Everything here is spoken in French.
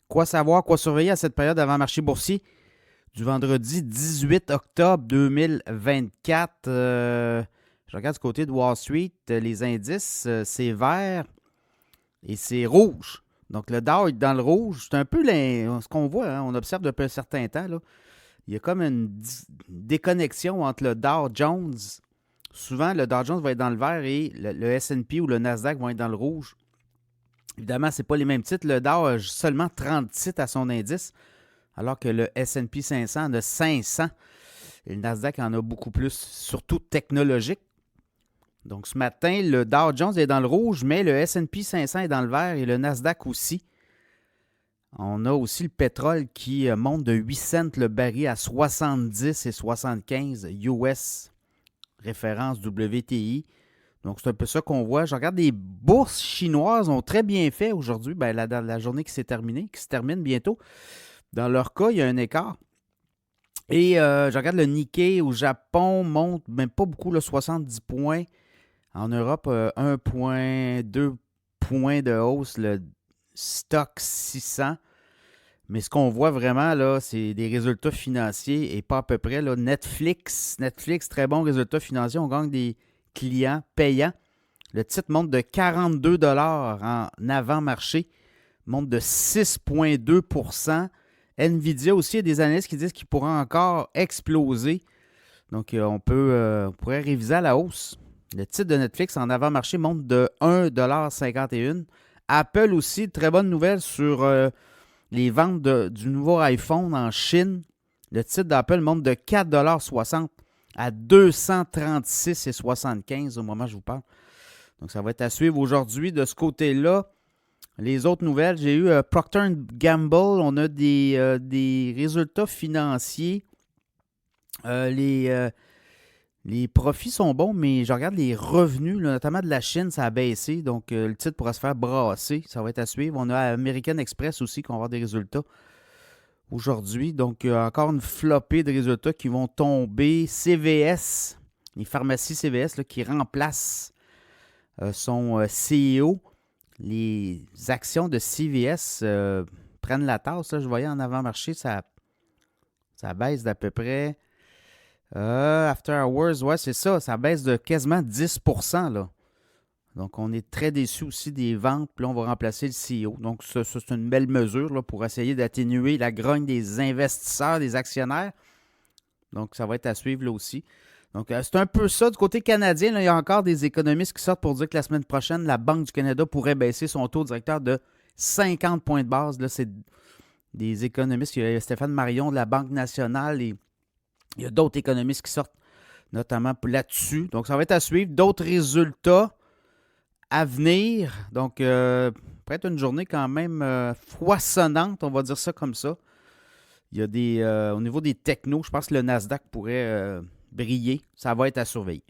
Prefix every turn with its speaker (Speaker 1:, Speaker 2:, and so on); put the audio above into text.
Speaker 1: Quoi savoir, quoi surveiller à cette période avant marché boursier du vendredi 18 octobre 2024. Je regarde du côté de Wall Street, les indices, c'est vert et c'est rouge. Donc le Dow est dans le rouge. C'est un peu ce qu'on voit, hein, on observe depuis un certain temps. Là. Il y a comme une déconnexion entre le Dow Jones. Souvent, le Dow Jones va être dans le vert et le S&P ou le Nasdaq vont être dans le rouge. Évidemment, ce n'est pas les mêmes titres. Le Dow a seulement 30 titres à son indice, alors que le S&P 500 en a 500. Et le Nasdaq en a beaucoup plus, surtout technologique. Donc, ce matin, le Dow Jones est dans le rouge, mais le S&P 500 est dans le vert et le Nasdaq aussi. On a aussi le pétrole qui monte de 8 cents le baril à 70 et 75 US, référence WTI. Donc, c'est un peu ça qu'on voit. Je regarde les bourses chinoises ont très bien fait aujourd'hui. Ben, la journée qui s'est terminée, qui se termine bientôt. Dans leur cas, il y a un écart. Et je regarde le Nikkei au Japon, monte même pas beaucoup, là, 70 points. En Europe, 1,2 points de hausse, le stock 600. Mais ce qu'on voit vraiment, là, c'est des résultats financiers et pas à peu près. Là, Netflix, très bon résultat financier. On gagne des clients payants. Le titre monte de 42 en avant-marché, monte de 6,2 Nvidia aussi, il y a des analystes qui disent qu'il pourra encore exploser. Donc, on pourrait réviser à la hausse. Le titre de Netflix en avant-marché monte de 1,51 Apple aussi, très bonne nouvelle sur les ventes du nouveau iPhone en Chine. Le titre d'Apple monte de 4,60 à 236,75 au moment où je vous parle. Donc, ça va être à suivre aujourd'hui de ce côté-là. Les autres nouvelles, j'ai eu Procter Gamble. On a des résultats financiers. Les profits sont bons, mais je regarde les revenus, là, notamment de la Chine, ça a baissé. Donc, le titre pourra se faire brasser. Ça va être à suivre. On a American Express aussi qui va avoir des résultats aujourd'hui. Donc, encore une flopée de résultats qui vont tomber. CVS, les pharmacies CVS là, qui remplacent son CEO. Les actions de CVS prennent la tasse. Là, je voyais en avant-marché, ça baisse d'à peu près. After Hours, ouais, c'est ça. Ça baisse de quasiment 10%. Là. Donc, on est très déçus aussi des ventes. Puis là, on va remplacer le CEO. Donc, ça c'est une belle mesure là, pour essayer d'atténuer la grogne des investisseurs, des actionnaires. Donc, ça va être à suivre là aussi. Donc, c'est un peu ça. Du côté canadien, là, il y a encore des économistes qui sortent pour dire que la semaine prochaine, la Banque du Canada pourrait baisser son taux directeur de 50 points de base. Là, c'est des économistes. Il y a Stéphane Marion de la Banque nationale et il y a d'autres économistes qui sortent notamment là-dessus. Donc, ça va être à suivre. D'autres résultats à venir. Donc, peut-être une journée quand même foisonnante, on va dire ça comme ça. Il y a au niveau des technos, je pense que le Nasdaq pourrait briller. Ça va être à surveiller.